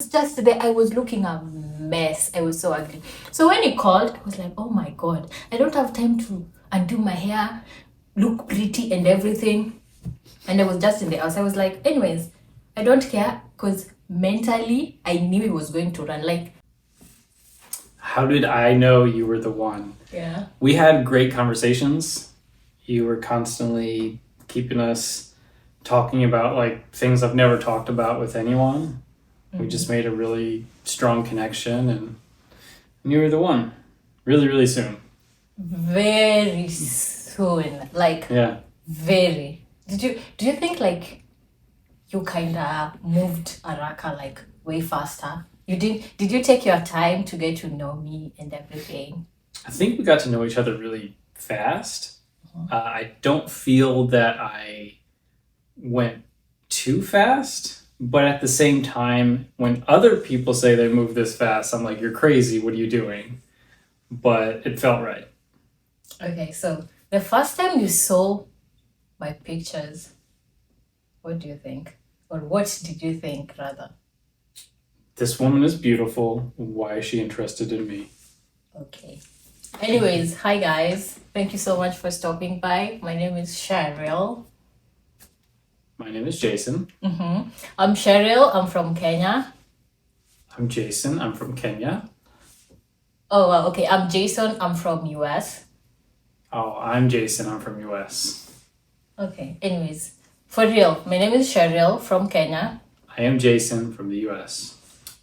just there. I was looking a mess. I was so ugly. So when he called, I was like, oh my God, I don't have time to undo my hair, look pretty and everything. And I was just in the house. I was like, anyways, I don't care because mentally I knew he was going to run. Like, How did I know you were the one? yeah. We had great conversations. You were constantly keeping us talking about like things I've never talked about with anyone. We just made a really strong connection, and you were the one. Really, really soon. Very soon. Like, Yeah. very. Do you think like you kinda moved Araka like way faster? Did you take your time to get to know me and everything? I think we got to know each other really fast. I don't feel that I went too fast, but at the same time, when other people say they move this fast, I'm like, you're crazy. What are you doing? But it felt right. Okay, so the first time you saw my pictures, what do you think? Or what did you think rather? This woman is beautiful. Why is she interested in me? Okay. Anyways, hi guys. Thank you so much for stopping by. My name is Cheryl. My name is Jason. I'm Cheryl. I'm from Kenya. I'm Jason. I'm from Kenya. Oh, well, okay. I'm Jason. I'm from US. Oh, I'm Jason. I'm from US. Okay. Anyways, for real, my name is Cheryl from Kenya. I am Jason from the US.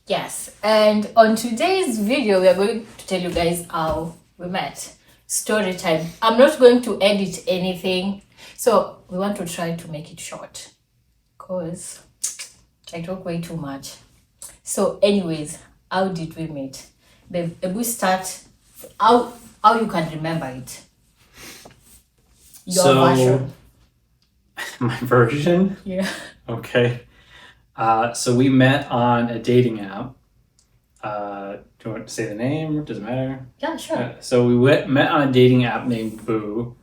Yes. And on today's video, we are going to tell you guys how we met. Story time. I'm not going to edit anything. So we want to try to make it short because I talk way too much. So anyways, how did we meet? We start how you can remember it. Your version. My version? Yeah. Okay. So we met on a dating app. Do you want to say the name? Does it matter? Yeah, sure. So we met on a dating app named Boo.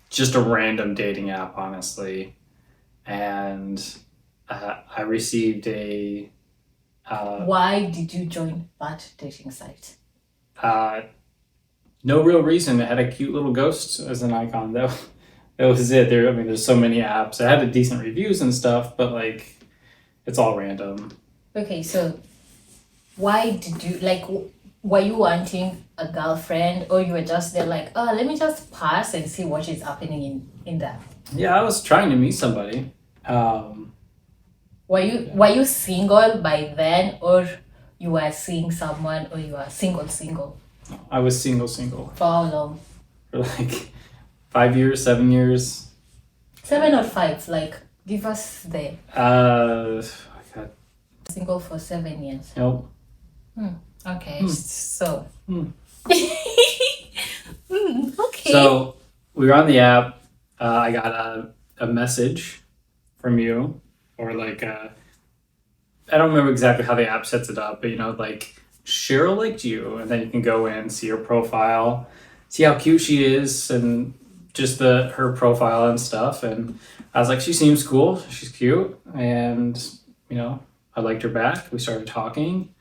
Just a random dating app, honestly. And I received a... Why did you join that dating site? No real reason. It had a cute little ghost as an icon. That was it. There's so many apps. It had decent reviews and stuff, but like, it's all random. Okay, so why did you like? Were you wanting a girlfriend, or you were just there like, oh, let me just pass and see what is happening in that? Yeah, I was trying to meet somebody. Were you single by then, or you were seeing someone, or you were single? I was single. For how long? For like 5 years, 7 years. 7 or 5? Like, give us the I got single for 7 years. nope. Okay, so. Okay. So we were on the app. I got a message from you, or like I don't remember exactly how the app sets it up, but like Cheryl liked you, and then you can go in, see her profile, see how cute she is, and just her profile and stuff. And I was like, she seems cool, she's cute, and I liked her back. We started talking,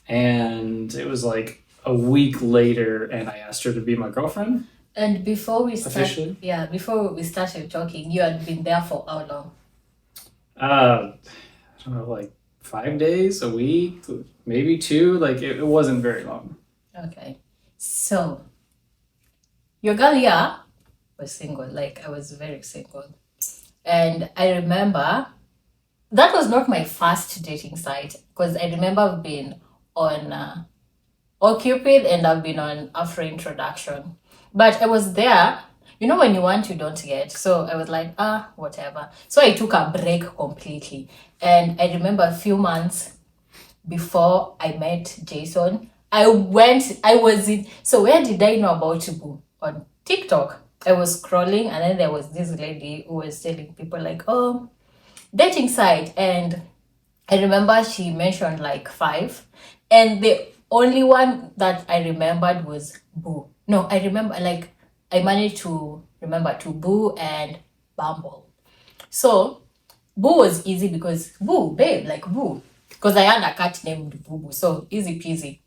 and it was like a week later, and I asked her to be my girlfriend. And before we Officially? before we started talking, you had been there for how long? I don't know, like 5 days, a week, maybe 2. Like it wasn't very long. Okay. So your girl here was single. Like I was very single. And I remember that was not my first dating site, because I remember I've been on OkCupid and I've been on Afro Introduction. But I was there, when you want, you don't get. So I was like, whatever. So I took a break completely. And I remember a few months before I met Jason, so where did I know about Boo? On TikTok. I was scrolling, and then there was this lady who was telling people like, oh, dating site. And I remember she mentioned like 5. And the only one that I remembered was Boo. No, I remember, like, I managed to remember to Boo and Bumble. So Boo was easy because Boo, babe, like Boo. Because I had a cat named Boo Boo, so easy peasy.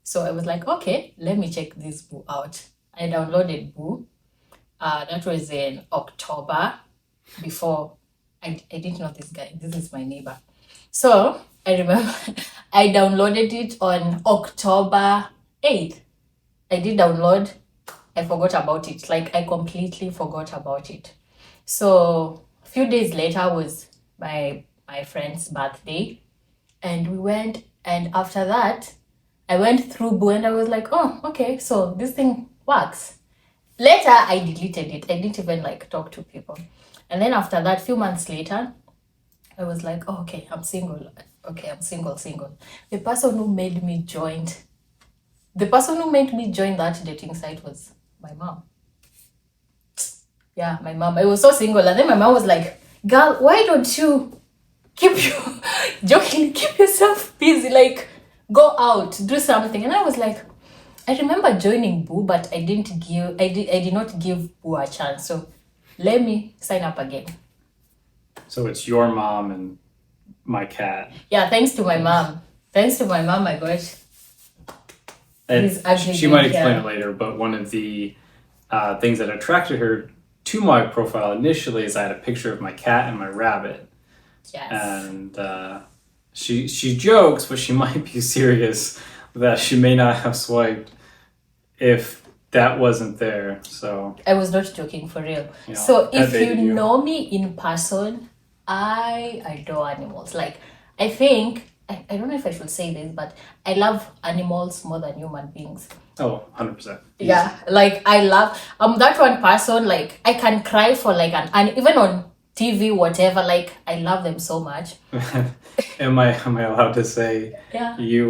So I was like, okay, let me check this Boo out. I downloaded Boo. That was in October before I didn't know this guy. This is my neighbor. So I remember I downloaded it on October 8th. I did download. I forgot about it. Like I completely forgot about it. So a few days later was my friend's birthday, and we went. And after that, I went through Boo, and I was like, oh, okay, so this thing works. Later, I deleted it. I didn't even like talk to people. And then after that, few months later, I was like, oh, okay, I'm single. Okay, I'm single. The person who made me join that dating site was my mom. Yeah, my mom. I was so single, and then my mom was like, girl, why don't you keep yourself busy, like go out, do something. And I was like, I remember joining Boo, but I did not give Boo a chance. So let me sign up again. So it's your mom and my cat. Yeah, thanks to my mom. My gosh. And He's actually she might doing explain care. it later, but one of the things that attracted her to my profile initially is I had a picture of my cat and my rabbit. Yes. And she jokes, but she might be serious that she may not have swiped if that wasn't there. So I was not joking, for real. You know, So that if you baited you. know me in person, I adore animals. Like I think I don't know if I should say this, but I love animals more than human beings. oh, 100%. Yeah, like I love that one person. Like I can cry for like and even on TV, whatever. Like I love them so much. am I allowed to say Yeah. you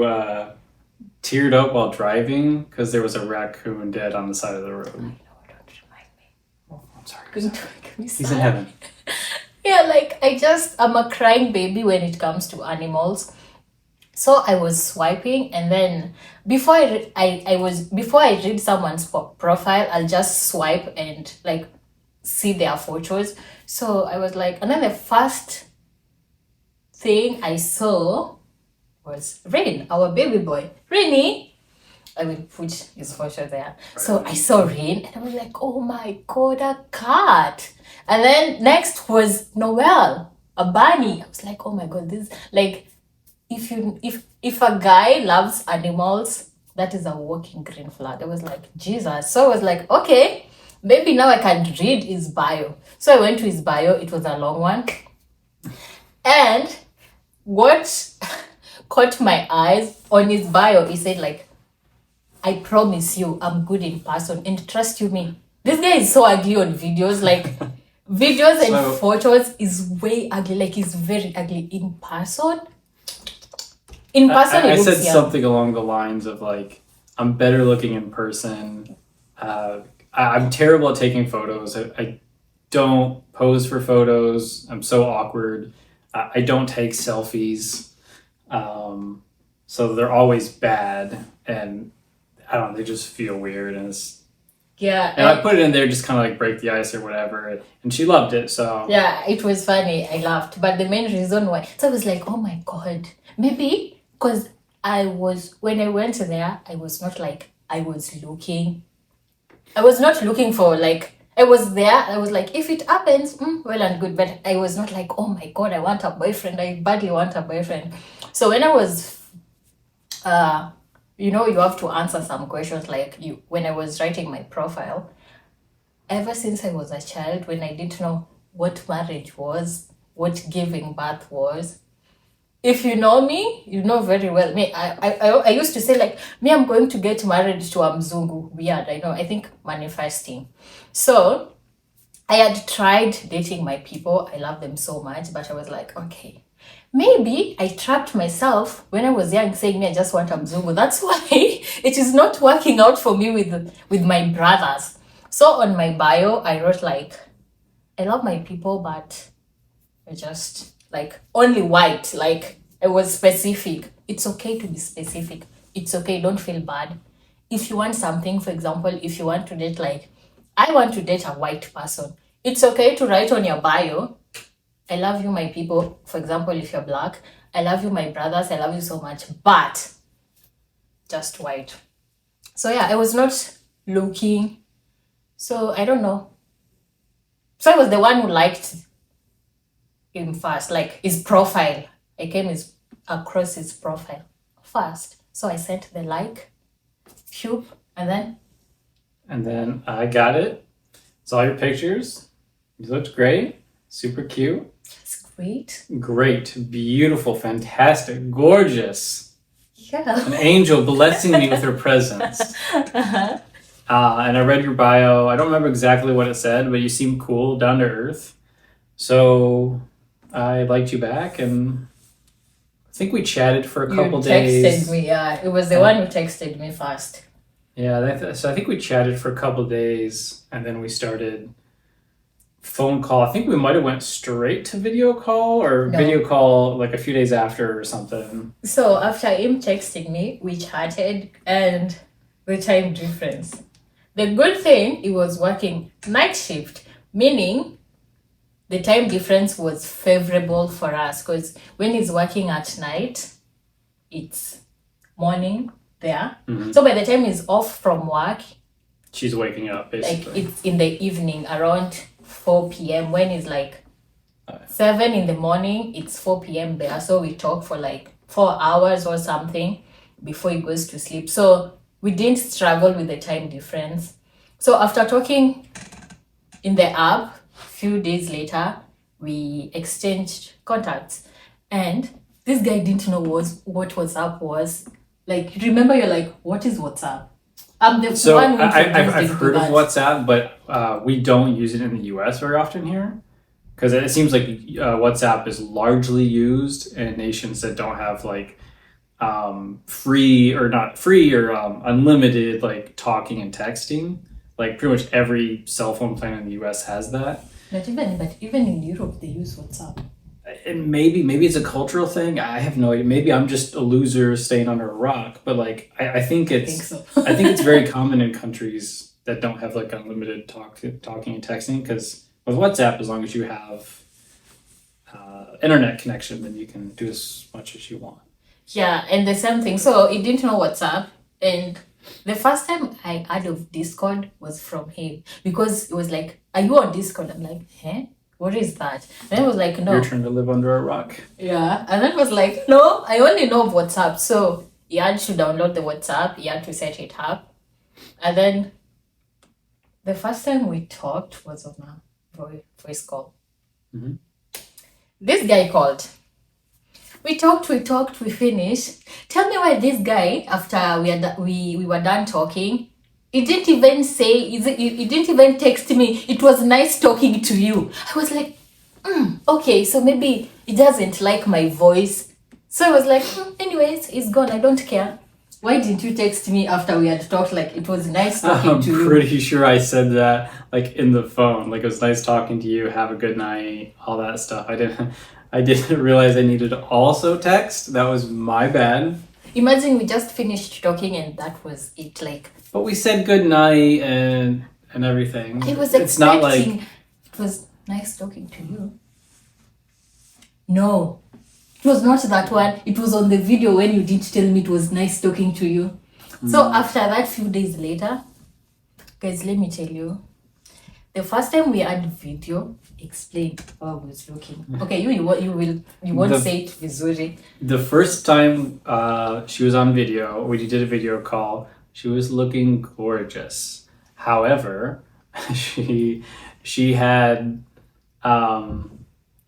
teared up while driving because there was a raccoon dead on the side of the road? I know, don't remind me. Oh, I'm sorry. Couldn't make me He's in sad. heaven. Yeah, like I'm a crying baby when it comes to animals. So I was swiping, and then before I read someone's profile, I'll just swipe and like see their photos. So I was like, and then the first thing I saw was Rain, our baby boy. Rainy. I will put his photo there. So I saw Rain, and I was like, oh my god, a cat. And then next was Noel, a bunny. I was like, oh my god, this like if a guy loves animals, that is a walking green flag. I was like, Jesus. So I was like, okay, maybe now I can read his bio. So I went to his bio. It was a long one. And what caught my eyes on his bio, he said like, I promise you, I'm good in person, and trust you me. This guy is so ugly on videos, like videos and So- photos is way ugly, like he's very ugly in person. In person, I it looks said young. something along the lines of like, I'm better looking in person. I'm terrible at taking photos. I don't pose for photos. I'm so awkward. I don't take selfies. So they're always bad, and I don't know, they just feel weird, and Yeah, I put it in there just kind of like break the ice or whatever, and she loved it. So yeah, it was funny. I laughed, but the main reason why, so I was like, oh my god, maybe because when I went there, I was not like I was not looking for like. I was there. I was like, if it happens, well and good. But I was not like, oh my god, I want a boyfriend. I badly want a boyfriend. So when I was, you have to answer some questions like when I was writing my profile. Ever since I was a child, when I didn't know what marriage was, what giving birth was. If you know me, you know very well. Me, I used to say like, me, I'm going to get married to a Mzungu. Weird, I know. I think manifesting. So I had tried dating my people. I love them so much, but I was like, okay, maybe I trapped myself when I was young saying me, I just want a Mzungu. That's why it is not working out for me with my brothers. So on my bio, I wrote like, I love my people, but I just like only white. Like I was specific. It's okay to be specific. It's okay. Don't feel bad. If you want something, for example, if you want to date, like I want to date a white person, it's okay to write on your bio, I love you, my people. For example, if you're black, I love you, my brothers. I love you so much, but just white. So yeah, I was not looking. So I don't know. So I was the one who liked him first, like his profile. I came across his profile first. So I sent the like, phew, and then I got it. Saw your pictures. You looked great. Super cute. it's great. Great. Beautiful. Fantastic. Gorgeous. Yeah. An angel blessing me with her presence. Uh-huh. And I read your bio. I don't remember exactly what it said, but you seem cool, down to earth. So I liked you back, and I think we chatted for a couple You days. texted me, yeah. It was the one who texted me first. Yeah, so I think we chatted for a couple days, and then we started phone call. I think we might have went straight to video call, or No. video call like a few days after or something. So after him texting me, we chatted, and the time difference. The good thing, it was working night shift, meaning the time difference was favorable for us, because when he's working at night, it's morning there. Mhm. So by the time he's off from work, She's waking up like basically. it's in the evening around 4 p.m. When it's like 7 in the morning, it's 4 p.m. there. So we talk for like 4 hours or something before he goes to sleep. So we didn't struggle with the time difference. So after talking in the app, few days later, we exchanged contacts. And this guy didn't know what WhatsApp was. Like, remember, you're like, what is WhatsApp? I'm the So one who I've introduced him to heard of that. WhatsApp, but we don't use it in the US very often here. Because it seems like WhatsApp is largely used in nations that don't have like free or not free or unlimited like talking and texting. Like pretty much every cell phone plan in the US has that. But even in Europe, they use WhatsApp. And maybe it's a cultural thing. I have no idea. Maybe I'm just a loser staying under a rock. But like I think I it's think so. I think it's very common in countries that don't have like unlimited talking and texting. Because with WhatsApp, as long as you have internet connection, then you can do as much as you want. Yeah, and the same thing. So he didn't know WhatsApp, and the first time I heard of Discord was from him, because it was like, "Are you on Discord?" I'm like, "Huh? What is that?" And I was like, "No." You're trying to live under a rock. Yeah, and then it was like, "No, I only know of WhatsApp." So he had to download the WhatsApp. He had to set it up, and then the first time we talked was on a voice call. Mhm. This guy called. We talked, we finished. Tell me why this guy, after we were done talking, he didn't even say, he didn't even text me, "It was nice talking to you." I was like, okay, so maybe he doesn't like my voice. So I was like, anyways, he's gone, I don't care. Why didn't you text me after we had talked? Like, "It was nice talking I'm to you." pretty sure I said that like in the phone. Like it was nice talking to you. Have a good night. All that stuff. I didn't realize I needed to also text. That was my bad. Imagine we just finished talking and that was it. Like, But we said good night and everything. I was It's not like expecting it was nice talking to you. No, it was not that one. It was on the video when you didn't tell me it was nice talking to you. So after that, few days later, guys, let me tell you, the first time we had video, explain how I was looking. Okay, you won't say it vizuri. the first time she was on video, we did a video call. She was looking gorgeous. However, she had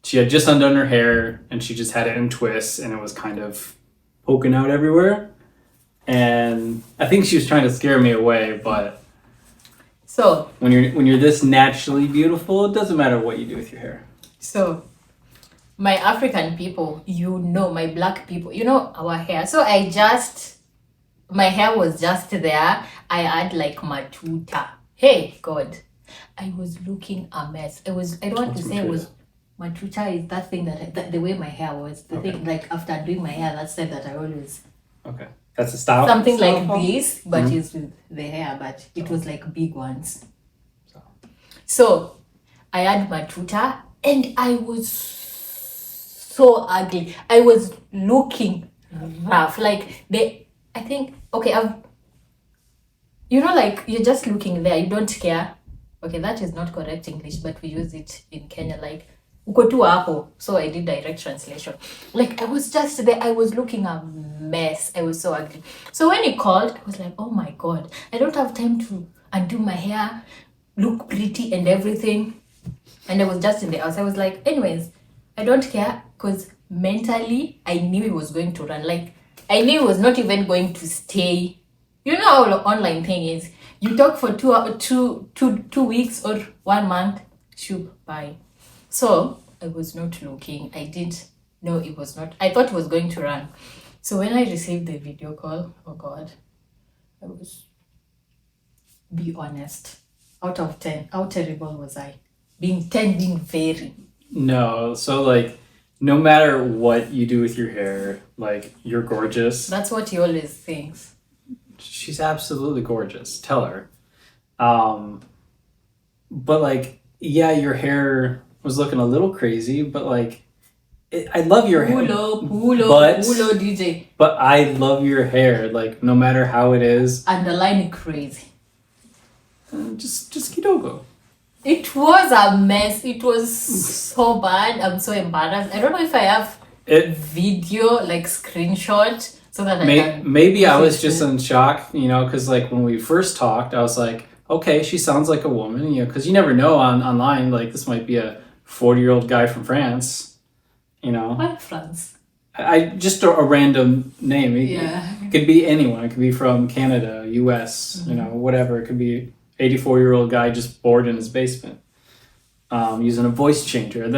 just undone her hair and she just had it in twists and it was kind of poking out everywhere. And I think she was trying to scare me away, but So when you're this naturally beautiful, it doesn't matter what you do with your hair. So, my African people, my black people, our hair. So my hair was just there. I had like matuta. Hey, God. I was looking a mess. I don't want What's to say it was, matuta is that thing that the way my hair was. The Okay. thing, like after doing my hair, that's the that I always, Okay. That's a style. something style like call? this, but Mhm. it's with the hair, but it was like big ones. So. So I had matuta and I was so ugly. I was looking rough. Like I think, okay, like you're just looking there, you don't care. Okay, that is not correct English, but we use it in Kenya. Like, uko tu hapo. So I did direct translation. Like, I was just there. I was looking a mess. I was so ugly. So when he called, I was like, oh my God, I don't have time to undo my hair, look pretty and everything. And I was just in the house. I was like, anyways, I don't care, because mentally, I knew he was going to run. Like, I knew he was not even going to stay. You know how the online thing is. You talk for 2 weeks or 1 month, shoot, bye. So I was not looking. I didn't know it was not. I thought it was going to run. So when I received the video call, oh God, I was, be honest, out of 10, how terrible was I? Being 10, being very. No, so like, no matter what you do with your hair, like, you're gorgeous. That's what he always thinks. She's absolutely gorgeous. Tell her. But like, yeah, your hair was looking a little crazy, but like, I love your hair. Pulo, DJ. But I love your hair, like, no matter how it is. Underline crazy. Just kidogo. It was a mess. It was so bad. I'm so embarrassed. I don't know if I have video, like screenshot, so that maybe I was just in shock, because like when we first talked, I was like, okay, she sounds like a woman, because you never know online, like this might be a 40-year-old guy from France, Why France? I just a random name. It could be anyone. It could be from Canada, US, whatever. It could be 84-year-old guy just bored in his basement, using a voice changer.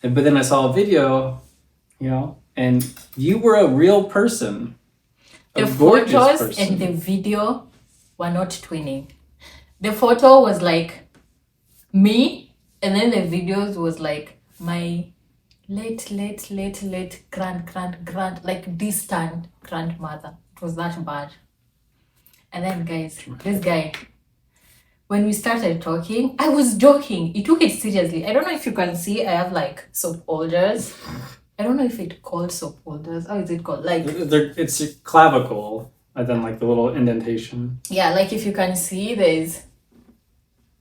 But then I saw a video, and you were a real person. The photos and the video were not twinning. The photo was like me, and then the videos was like my late grand, like distant grandmother. It was that bad. And then guys, this guy, when we started talking, I was joking. He took it seriously. I don't know if you can see, I have like soap holders. I don't know if it's called soap holders. How is it called? Like, it's a clavicle, and then like the little indentation. Yeah, like if you can see, if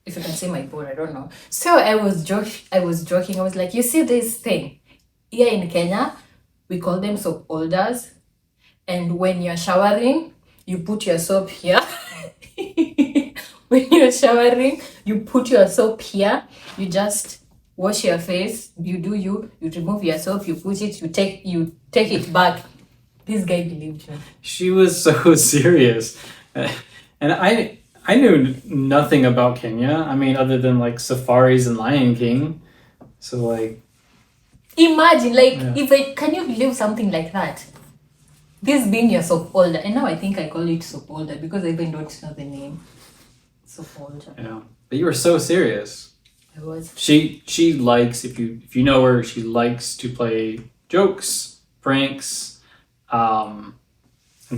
you can see my board, I don't know. So I was joking. I was like, you see this thing? Here in Kenya, we call them soap holders. And when you're showering, you put your soap here. When you're showering, you put your soap here. You just wash your face. You remove your soap. You put it. You take it back. This guy believed me. She was so serious, and I knew nothing about Kenya. I mean, other than like safaris and Lion King. So like, imagine can you believe something like that? This being your soap holder, and now I think I call it soap holder because I even don't know the name. Soap holder. Yeah, but you were so serious. I was. She likes, if you know her, she likes to play jokes, pranks, and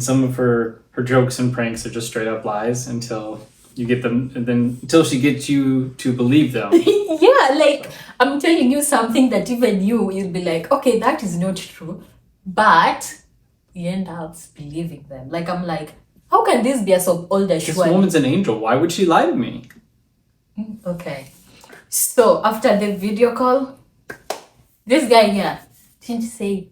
some of her jokes and pranks are just straight up lies until you get them, and then until she gets you to believe them. Yeah, like I'm telling you something that even you'll be like, okay, that is not true, but you end up believing them. Like I'm like, how can this be a soap holder? This woman's an angel. Why would she lie to me? Okay. So after the video call, this guy here didn't say.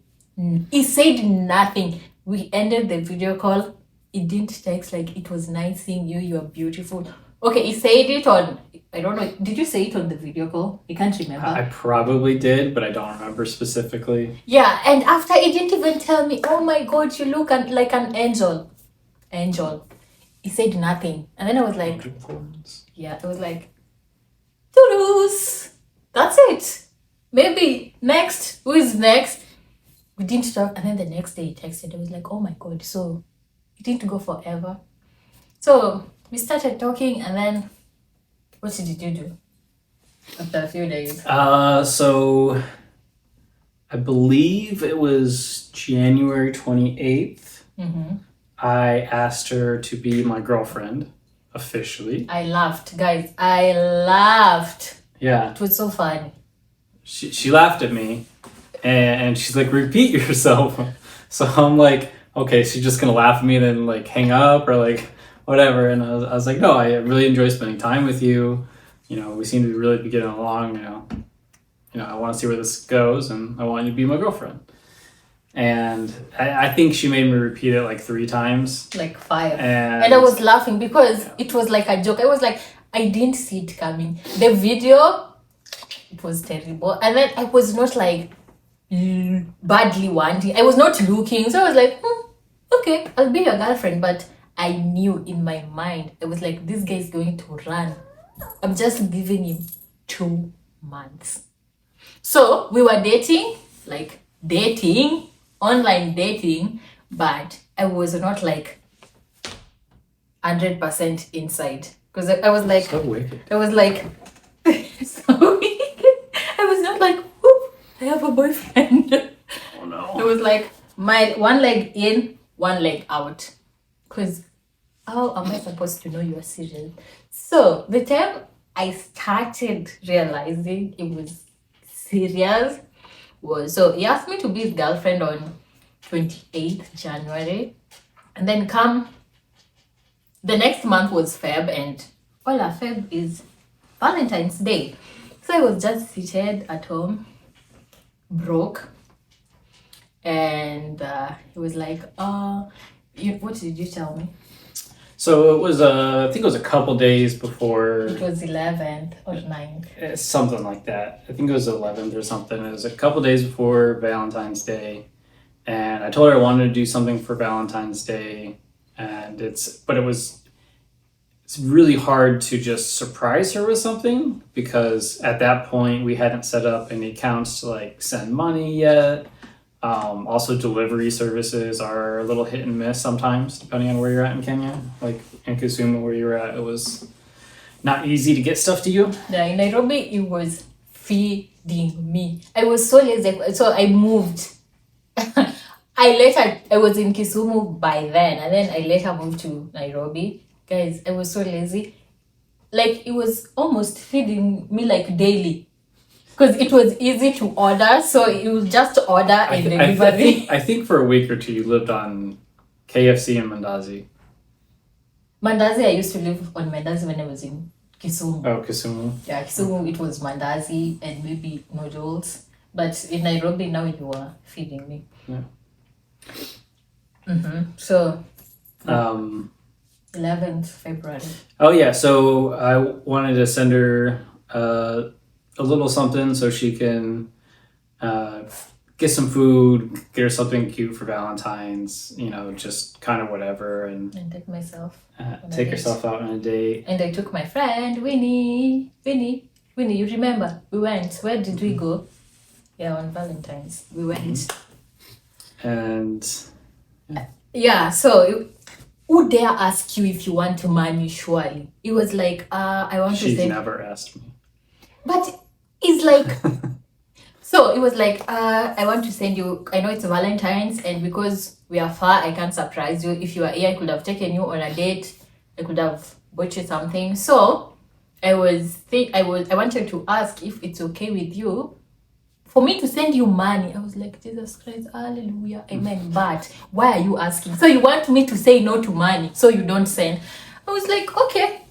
He said nothing. We ended the video call. He didn't text like it was nice seeing you. You are beautiful. Okay, he said it on. I don't know. Did you say it on the video call? I can't remember. I probably did, but I don't remember specifically. Yeah, and after he didn't even tell me, oh my God, you look like an angel. Angel. He said nothing. And then I was like, yeah, I was like, toodles. That's it. Maybe next. Who is next? We didn't talk. And then the next day he texted. I was like, oh my God. So it didn't go forever. So we started talking, and then what did you do after a few days? So I believe it was January 28th. Mm-hmm. I asked her to be my girlfriend officially. I laughed, guys. I laughed. Yeah. It was so fun. She laughed at me. and she's like, repeat yourself. So I'm like, okay, she's just gonna laugh at me and then like hang up or like whatever. And I was like, no, I really enjoy spending time with you. You know, we seem to really be getting along. I want to see where this goes, and I want you to be my girlfriend. And I think she made me repeat it like 3 times. Like 5. And I was laughing because it was like a joke. I was like, I didn't see it coming. The video, it was terrible. And then I was not like badly wanting. I was not looking. So I was like, okay, I'll be your girlfriend. But I knew in my mind, I was like, this guy is going to run. I'm just giving him 2 months. So we were dating, online dating, but I was not like 100% inside. Because I was like, so wicked. I was like, so wicked. I was not like, whoop, I have a boyfriend. Oh no. It was like my one leg in, one leg out. Because how am I supposed to know you are serious? So the time I started realizing it was serious was, so he asked me to be his girlfriend on 28th January. And then the next month was Feb, and all our Feb is Valentine's Day. So I was just seated at home, broke. And he was like, what did you tell me? So it was, I think it was a couple days before. It was 11th or 9th. Something like that. I think it was 11th or something. It was a couple days before Valentine's Day. And I told her I wanted to do something for Valentine's Day. And it's really hard to just surprise her with something, because at that point we hadn't set up any accounts to like send money yet. Also, delivery services are a little hit and miss sometimes, depending on where you're at in Kenya. Like in Kisumu, where you were at, it was not easy to get stuff to you. Yeah, in Nairobi, it was feeding me. I was so lazy, so I moved. I was in Kisumu by then, and then I later moved to Nairobi. Guys, I was so lazy. Like, it was almost feeding me like daily. Because it was easy to order, so you just order and delivery. I think for a week or 2 you lived on KFC and Mandazi. Mandazi, I used to live on Mandazi when I was in Kisumu. Oh, Kisumu. Yeah, Kisumu, it was Mandazi and maybe noodles. But in Nairobi, now you are feeding me. Yeah. So, 11th February. Oh, yeah. So I wanted to send her a little something so she can get some food, get her something cute for Valentine's, just kind of whatever. And take myself. Take herself out on a date. And I took my friend, Winnie, you remember? We went. Where did we go? Yeah, on Valentine's. We went. And yeah, so who dare ask you if you want money, surely? It was like, I want to she's send... never asked me. But it's like... So it was like, I want to send you... I know it's Valentine's, and because we are far, I can't surprise you. If you are here, I could have taken you on a date. I could have bought you something. So I wanted to ask if it's okay with you for me to send you money. I was like, Jesus Christ, hallelujah, amen. But why are you asking? So you want me to say no to money so you don't send? I was like, okay.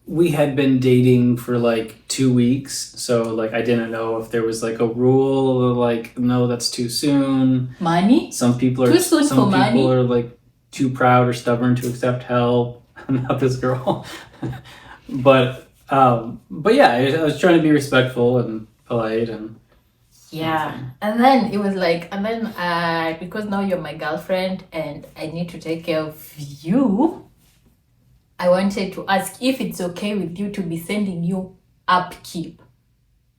We had been dating for like 2 weeks, so like I didn't know if there was like a rule, like no, that's too soon. Money? Some people are too soon for money? are like too proud or stubborn to accept help. Not this girl. But yeah, I was trying to be respectful and polite and and then it was like, and then because now you're my girlfriend and I need to take care of you, I wanted to ask if it's okay with you to be sending you upkeep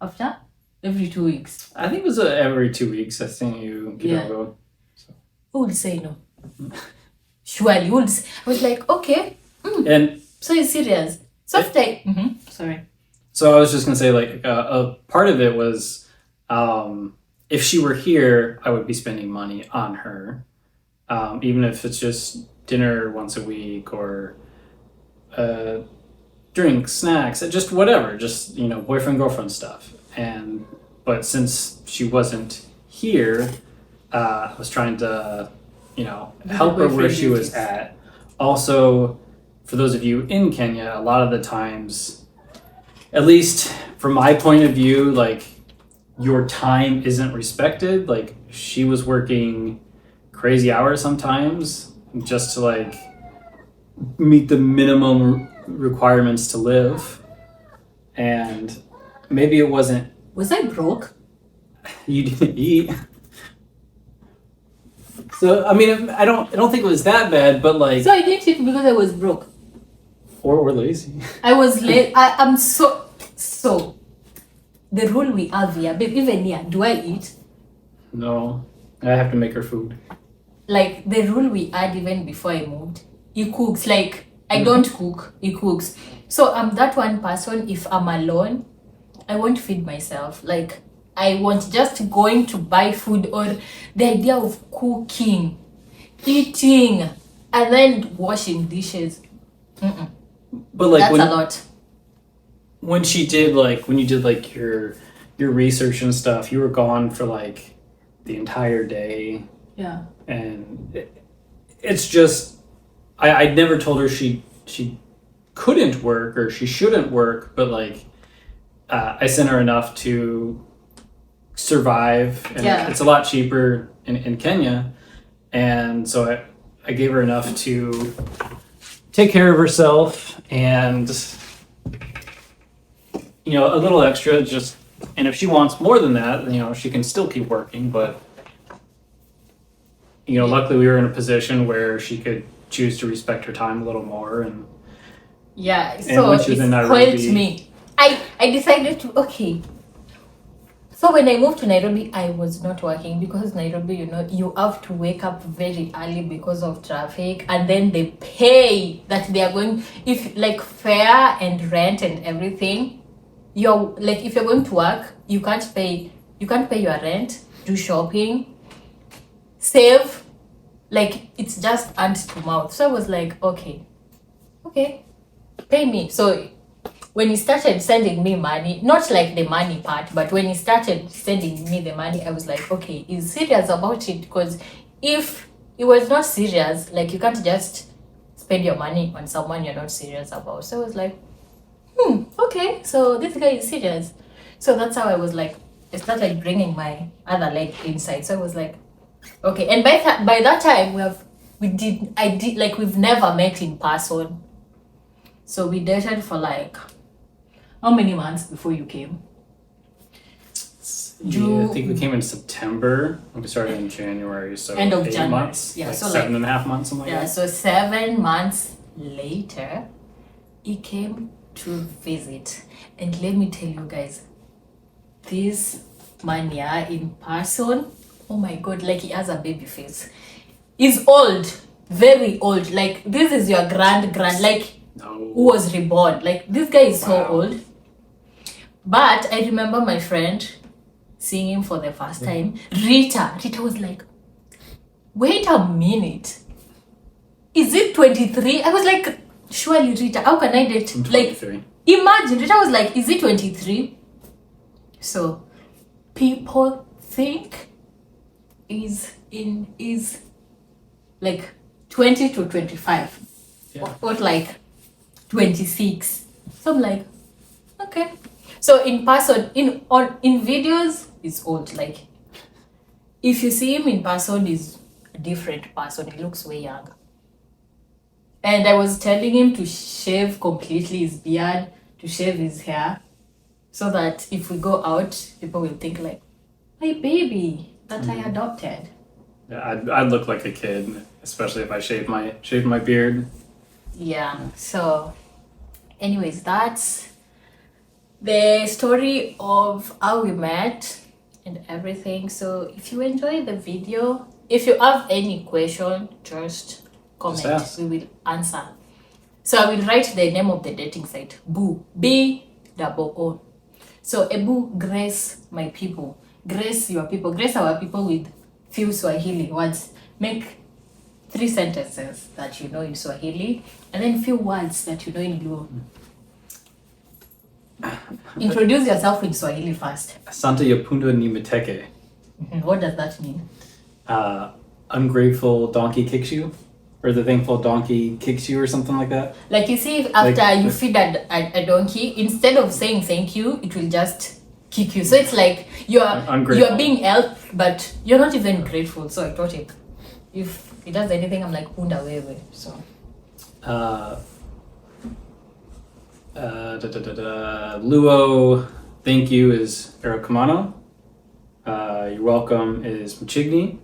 after every 2 weeks. I think it was every 2 weeks. I think you go. So. Who would say no? Surely would. I was like, okay. And so you're serious? So after sorry. So I was just gonna say, like, a part of it was, if she were here, I would be spending money on her, even if it's just dinner once a week or drinks, snacks, just whatever, just boyfriend girlfriend stuff. And but since she wasn't here, I was trying to, you know, help her where she was at. Also, for those of you in Kenya, a lot of the times, at least from my point of view, like your time isn't respected. Like she was working crazy hours sometimes just to like meet the minimum requirements to live. And maybe it wasn't. Was I broke? You didn't eat. So I mean, I don't think it was that bad, but like. So I didn't eat because I was broke. Or lazy. I was late. I'm so. The rule we have here, babe, even here, do I eat? No, I have to make her food. Like the rule we had even before I moved, he cooks. Like I don't cook, he cooks. So I'm that one person. If I'm alone, I won't feed myself. Like I want just going to buy food, or the idea of cooking, eating, and then washing dishes. But like That's a lot. When you did like your research and stuff, you were gone for like the entire day. Yeah. And it's just I never told her she couldn't work or she shouldn't work, but like I sent her enough to survive, and it's a lot cheaper in Kenya, and so I gave her enough to take care of herself, and you know, a little extra, just, and if she wants more than that, you know, she can still keep working, but you know, luckily we were in a position where she could choose to respect her time a little more, and so it spoiled me. I decided to, okay. So when I moved to Nairobi, I was not working because Nairobi, you know, you have to wake up very early because of traffic, and then they pay that they are going, if like fare and rent and everything, you're like, if you're going to work, you can't pay your rent, do shopping, save, like it's just hand to mouth. So I was like, okay, pay me. So when he started sending me money, not like the money part, but when he started sending me the money, I was like, okay, he's serious about it. Because if he was not serious, like you can't just spend your money on someone you're not serious about. So I was like, okay, so this guy is serious. So that's how I was like, I started bringing my other leg inside. So I was like, okay. And by that time we've never met in person. So we dated for like, how many months before you came? I think we came in September. We started in January, so end of 8 January. months. Yeah, like so 7.5 months, something like that. So 7 months later, he came to visit. And let me tell you guys, this man here in person, oh my god, like he has a baby face. He's old, very old. Like this is your grand, like who was reborn. Like this guy is so old. But I remember my friend seeing him for the first time. Rita was like, wait a minute, is it 23? I was like, surely Rita, how can I date? Like, imagine, Rita was like, is it 23? So people think is like 20 to 25, or like 26. So I'm like, okay. So in person, in videos, it's old. Like if you see him in person, he's a different person. He looks way younger. And I was telling him to shave completely his beard, to shave his hair, so that if we go out, people will think like, hey baby, that I adopted. Yeah, I'd look like a kid, especially if I shaved my beard. Yeah. So anyways, that's the story of how we met and everything. So if you enjoyed the video, if you have any question, just comment. We will answer. So I will write the name of the dating site, Boo, B-O-O. So Ebu, grace my people, grace your people, grace our people with few Swahili words. Make 3 sentences that you know in Swahili, and then few words that you know in Luo. Introduce yourself in Swahili first. Asante yapunda ni miteke. What does that mean? Ungrateful donkey kicks you, or the thankful donkey kicks you, or something like that. Like you see, after you feed a donkey, instead of saying thank you, it will just kick you. So it's like you're being helped, but you're not even grateful. So I thought if it does anything, I'm like punda wewe. So. Luo, thank you is Erokamano. You're welcome is Mchigni.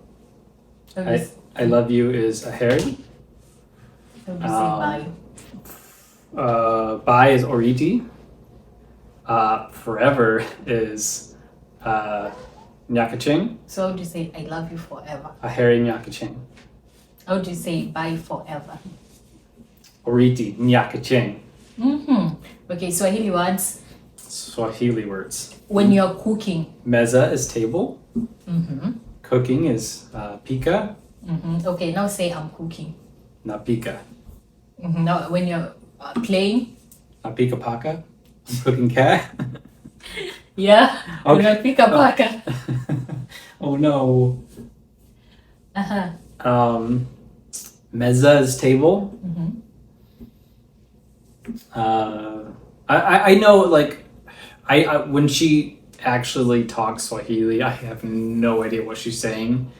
I love you is Aheri. Bye. Bye is Oriti. Forever is Nyakaching. So how do you say I love you forever? Aheri Nyakaching. How do you say bye forever? Oriti Nyakaching. Okay, Swahili words. Swahili words. When you're cooking. Meza is table. Cooking is pika. Okay, now say I'm cooking. Napika. Now when you're playing. Napika paka. I'm cooking cat. Yeah. Okay. Napika paka. Oh no. Meza is table. I know, like, I when she actually talks Swahili, I have no idea what she's saying.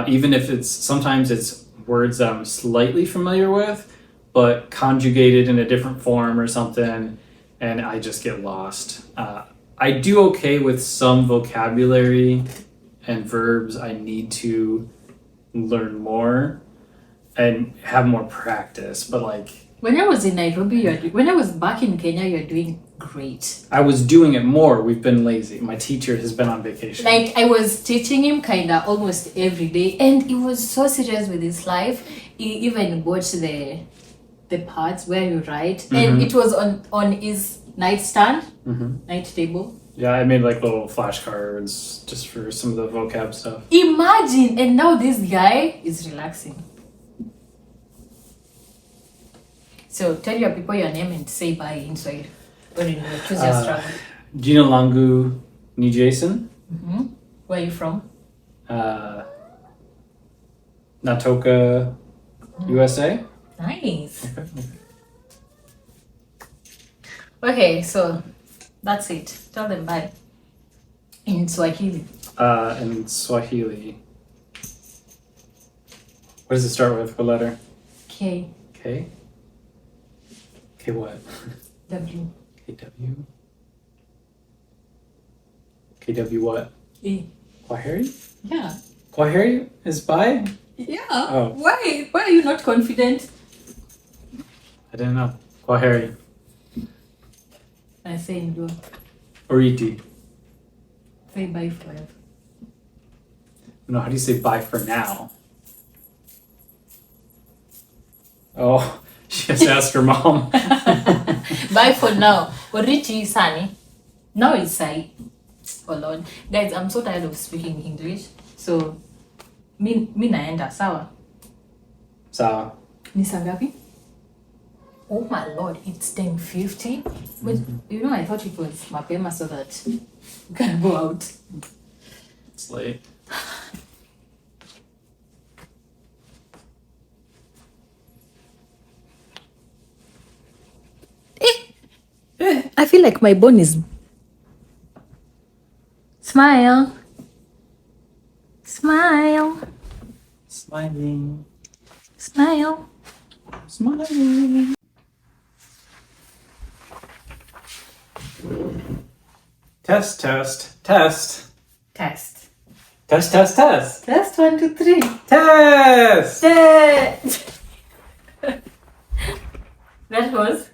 Even if sometimes it's words that I'm slightly familiar with, but conjugated in a different form or something, and I just get lost. I do okay with some vocabulary and verbs. I need to learn more and have more practice, but like, when I was in Nairobi, when I was back in Kenya, you're doing great. I was doing it more. We've been lazy. My teacher has been on vacation. Like, I was teaching him kinda almost every day, and he was so serious with his life. He even watched the parts where you write, and it was on his nightstand, night table. Yeah, I made like little flashcards just for some of the vocab stuff. Imagine, and now this guy is relaxing. So tell your people your name and say bye in Swahili. Or in choose your struggle. Jina langu ni Jason. Where are you from? Natoka, USA. Nice. Okay, so that's it. Tell them bye. In Swahili. In Swahili. What does it start with? What letter? K. K? K what? W. KW? KW what? E. Kwaheri? Yeah. Kwaheri is bye? Yeah. Oh. Why are you not confident? I didn't know. Kwaheri. I say Ndo. Oriti. Say bye forever. No, how do you say bye for now? Oh, she has to ask her mom. Bye for now. Oriti Sani. Now it's Sai. Hold on. Guys, I'm so tired of speaking English. So, mi naenda, sawa? Sawa. Ni saa ngapi? Oh my lord, it's 10:50. But you know, I thought it was mapema so that we can go out. It's late. I feel like my bone is... Smile. Smile. Smiling. Smile. Smiling. Test, test, test. Test. Test, test, test. Test 1, 2, 3. Test! Test. That was